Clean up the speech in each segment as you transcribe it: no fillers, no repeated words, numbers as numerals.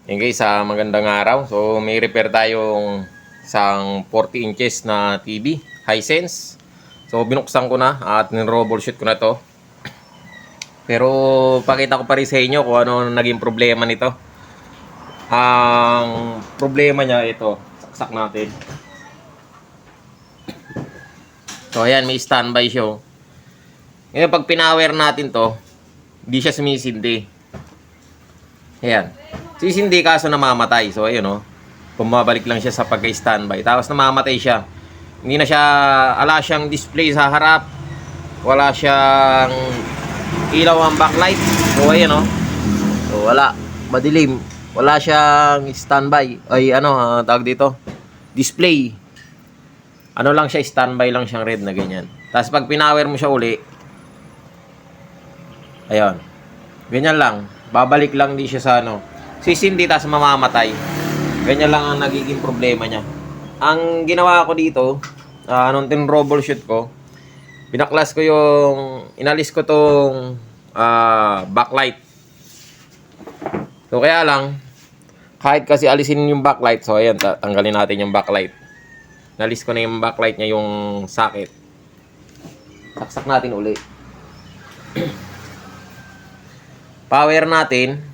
Yan guys, magandang araw. So may repair tayong isang 40 inches na TV, Hisense. So binuksan ko na at nirobbleshoot ko na to. Pero pakita ko pa rin sa inyo kung ano naging problema nito. Ang problema niya ito, saksak natin. So ayan, may standby siya. Ngayon pag pinower natin to, hindi siya sumisindi. Ayan. Sisindi kaso namamatay. So ayun oh. Bumabalik lang siya sa pagka-standby. Tapos namamatay siya. Hindi na siya, wala siyang display sa harap. Wala siyang ilaw ang backlight. So ayun oh. So wala. Madilim. Wala siyang standby. Ay ano, tawag dito. Display. Ano lang siya, standby lang siyang red na ganyan. Tapos pag pinower mo siya uli, ayun. Ganyan lang. Babalik lang din siya sa ano. Sisindi tas mamamatay. Ganyan lang ang nagiging problema niya. Ang ginawa ko dito, nung tin-troubleshoot ko, binaklas ko yung, inalis ko tong backlight. So kaya lang, kahit kasi alisin yung backlight, so ayan, tanggalin natin yung backlight. Nalis ko na yung backlight niya, yung socket. Saksak natin uli. Power natin.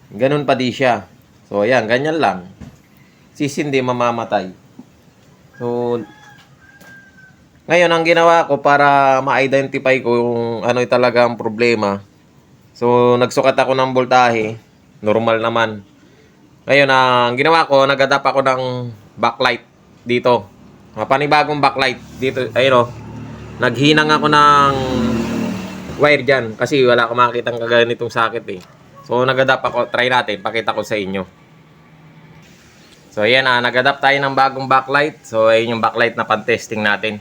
Ganun pa di siya. So, ayan, ganyan lang. Sisindi, mamamatay. So, ngayon, ang ginawa ko para ma-identify ko yung ano talaga ang problema. So, nagsukat ako ng voltahe. Normal naman. Ngayon, ang ginawa ko, nag-adapt ako ng backlight dito. Panibagong backlight dito. Ayun o. Naghinang ako ng wire dyan. Kasi wala akong makakita ng kaganitong socket eh. So, nag-adapt ako. Try natin. Pakita ko sa inyo. So, ayan nag-adapt tayo ng bagong backlight. So, ayun yung backlight na pan-testing natin.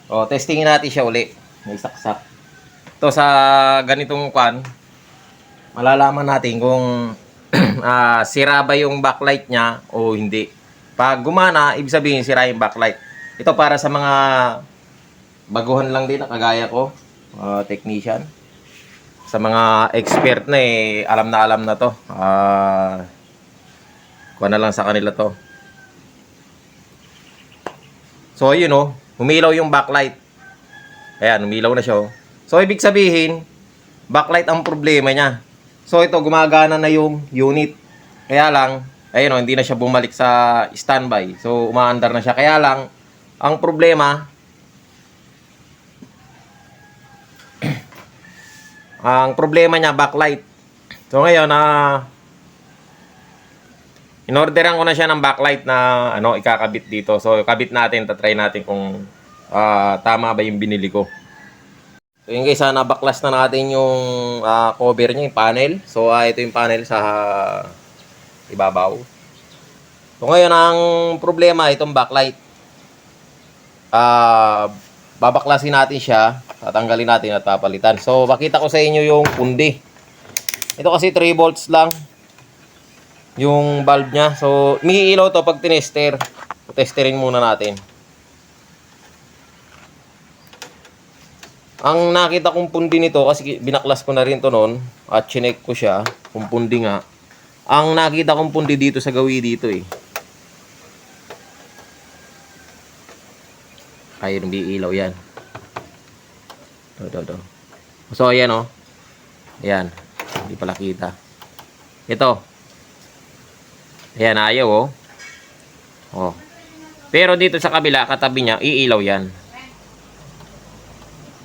O, testingin natin siya uli. May saksak. Ito sa ganitong kwan, malalaman natin kung sira ba yung backlight niya o hindi. Pag gumana, ibig sabihin sira yung backlight. Ito para sa mga baguhan lang din na kagaya ko. Technician. Sa mga expert na alam na to. Kuha na lang sa kanila to. So, yun oh. Humilaw yung backlight. Ayan, humilaw na siya oh. So, ibig sabihin, backlight ang problema niya. So, ito, gumagana na yung unit. Kaya lang, ayun oh, hindi na siya bumalik sa standby. So, umaandar na siya. Kaya lang, ang problema, niya backlight. So ngayon inorderan ko na siya ng backlight na ano ikakabit dito. So kabit natin, tatry natin kung tama ba yung binili ko. So yun guys, nabaklas na natin yung cover niya, yung panel. So ito yung panel sa ibabaw. So ngayon ang problema itong backlight. Babaklasin natin siya, tatanggalin natin at papalitan. So, makita ko sa inyo yung pundi. Ito kasi 3 volts lang yung bulb niya. So, umiilaw to pag tinester. Testerin muna natin. Ang nakita kong pundi nito, kasi binaklas ko na rin to noon at chinek ko siya kung pundi nga. Ang nakita kong pundi dito sa gawi dito ayun, hindi ilaw yan. Ito. So, ayan o. Ayan. Hindi pala kita. Ito. Ayan, ayaw o. Oh. Pero dito sa kabila, katabi niya, iilaw yan.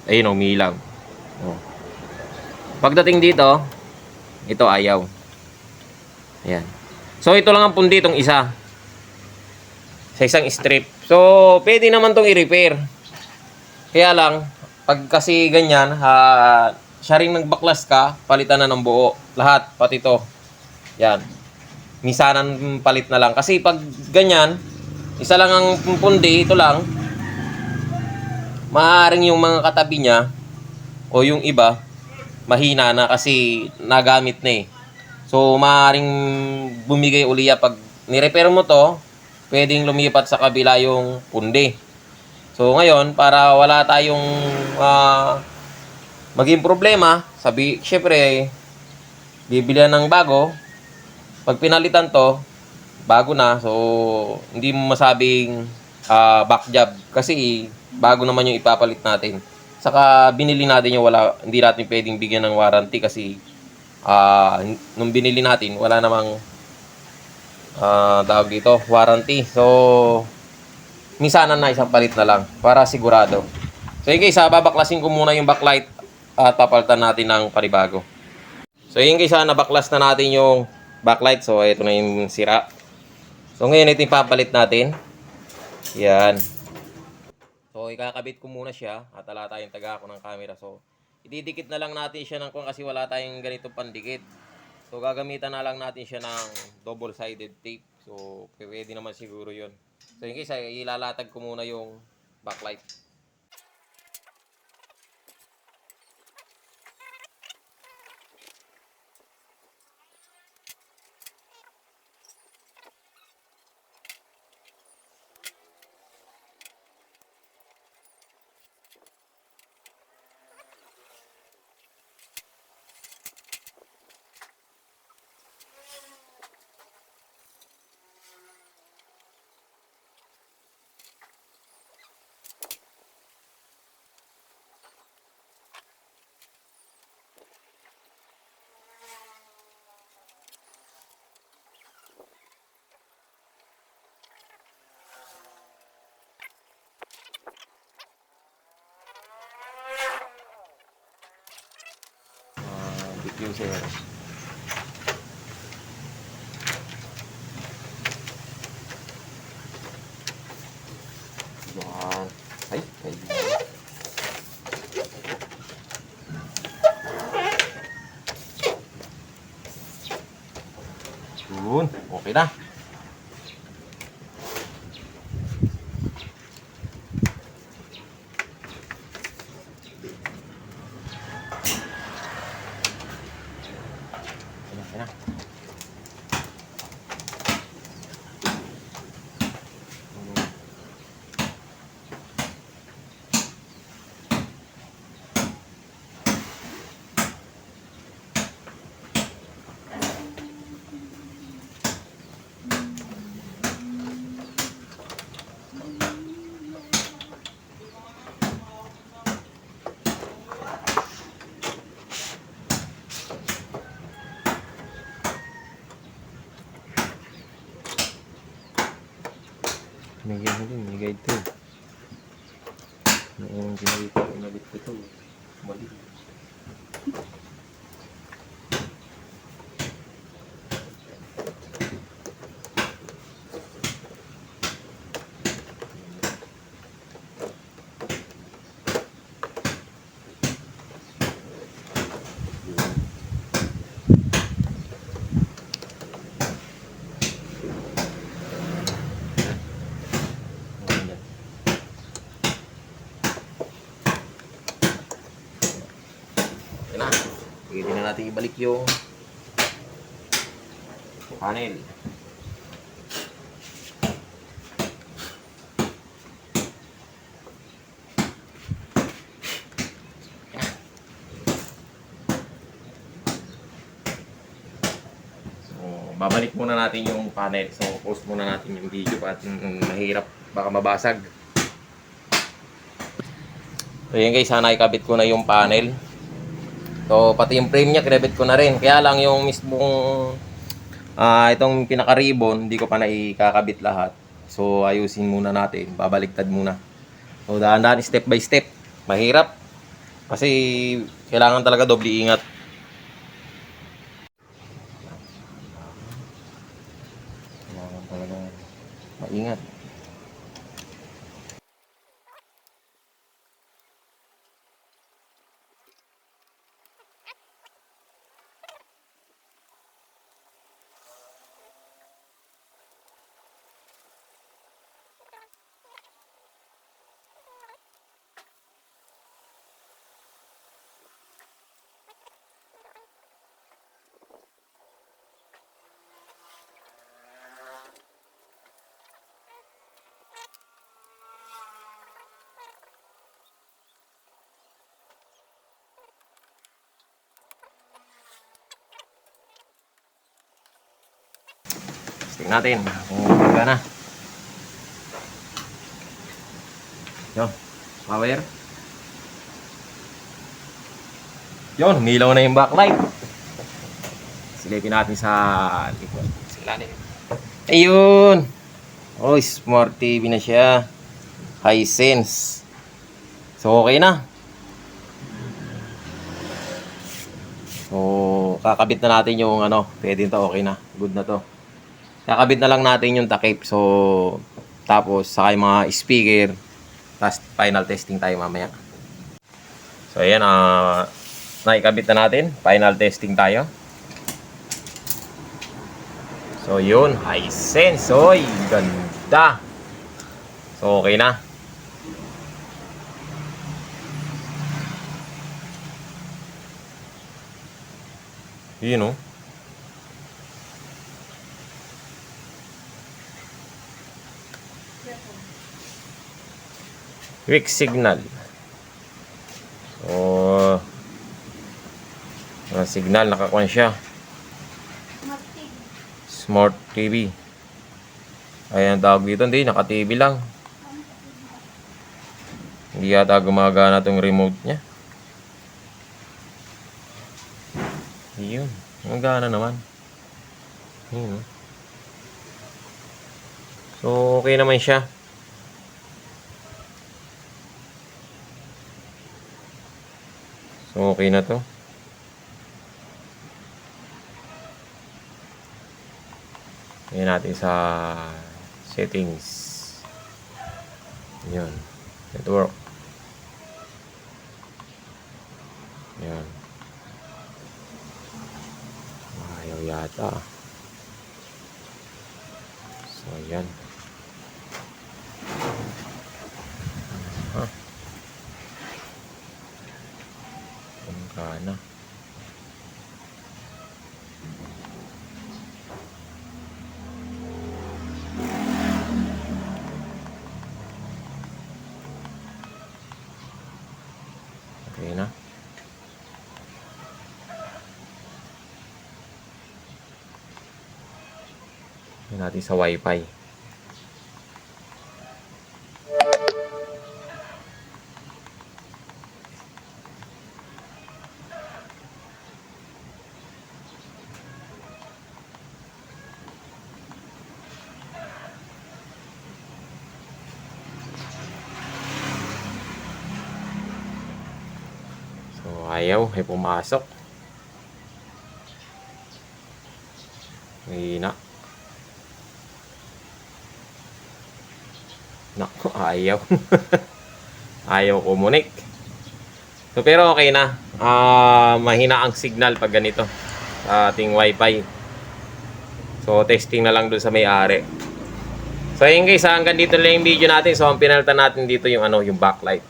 Ayun o, umiilaw. Oh. Pagdating dito, ito ayaw. Ayan. So, ito lang ang pundi itong isa. Sa isang strip. So, pwede naman tong i-repair. Kaya lang, pag kasi ganyan, siya rin nagbaklas ka, palitan na ng buo. Lahat, pati to. Yan. Misanan palit na lang. Kasi pag ganyan, isa lang ang pundi, ito lang. Maaaring yung mga katabi niya, o yung iba, mahina na kasi nagamit na So, maaaring bumigay uliya pag ni-repair mo to, pwedeng lumipat sa kabila yung pundi. So ngayon, para wala tayong maging problema, syempre Bibili ng bago. Pag pinalitan to, bago na. So, hindi mo masabing back job. Kasi, bago naman yung ipapalit natin. Saka, binili natin yung hindi natin pwedeng bigyan ng warranty kasi nung binili natin, wala namang tawag dito, warranty. So, minsanan na isang palit na lang para sigurado. So, yun guys, babaklasin ko muna yung backlight at papalitan natin ng panibago. So, yun guys, nabaklas na natin yung backlight. So, ito na yung sira. So, ngayon ito yung papalit natin. Yan. So, ikakabit ko muna siya at wala tayong taga ako ng camera. So, ididikit na lang natin siya ng kasi wala tayong ganito pandikit. So, gagamitan na lang natin siya ng double-sided tape. So, pwede naman siguro yun. So, yun guys, ilalatag ko muna yung backlight. Diffuser. Yan. Ay. Yun. Okay na. Okay na. May ano din, may guide to. May yung pinalit ko ito. Mali. Yan na. Pwede na natin ibalik yung panel. Babalik muna natin yung panel. So, post muna natin yung video at mahirap, baka mabasag. So, yun guys, sana ikabit ko na yung panel. So, pati yung frame niya, kinabit ko na rin. Kaya lang yung mismong itong pinaka-ribbon, hindi ko pa naikakabit lahat. So, ayusin muna natin. Babaliktad muna. So, dahan-dahan, step by step. Mahirap. Kasi, kailangan talaga doble ingat. Kailangan talaga maingat. natin kung gumagana na. Yun, power. Yun, nilaw na yung backlight. Silipin natin sa likod. Ayun. Oh, smart TV na siya. Hisense. So, okay na. So, kakabit na natin yung ano. Pwede to, okay na. Good na to. Kakabit na lang natin yung takip. So, tapos, saka yung mga speaker. Tapos, final testing tayo mamaya. So, ayan. Naikabit na natin. Final testing tayo. So, yun. Hisense. Oy, ganda. So, okay na. Yun, oh. Quick signal. So, signal, nakakuha siya. Smart TV. Ayan, tawag dito. Hindi, naka-TV lang. Hindi yata gumagana tong remote niya. Yun. Gumagana naman. Yun. So, okay naman siya. So, okay na to. Ayan natin sa settings. Yun. Network. Yan. Ayaw yata. So, yan. Kana. Okay na. Yan natin sa Wi-Fi. So, ayaw. Ay pumasok. Hina. Naku, ayaw. Ayaw kumunik. So, pero okay na. Mahina ang signal pag ganito sa ating Wi-Fi. So, testing na lang doon sa may-ari. So, ayun guys, hanggang dito lang yung video natin. So, ang pinalitan natin dito yung yung backlight.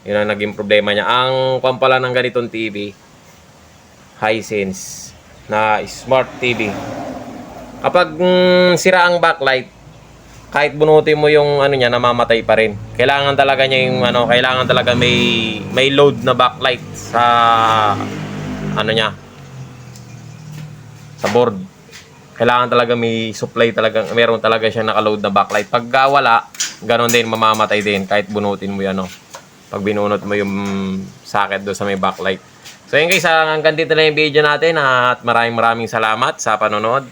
Yun ang naging problema niya. Ang pampala ng ganitong TV, Hisense na smart TV. Kapag sira ang backlight, kahit bunutin mo yung niya, namamatay pa rin. Kailangan talaga niya yung kailangan talaga may load na backlight sa niya, sa board. Kailangan talaga may supply talaga, meron talaga siyang naka-load na backlight. Pag wala, ganoon din, mamamatay din kahit bunutin mo 'yan, pag binunot mo yung socket do sa may backlight. So yun guys, hanggang dito na yung video natin at maraming salamat sa panonood.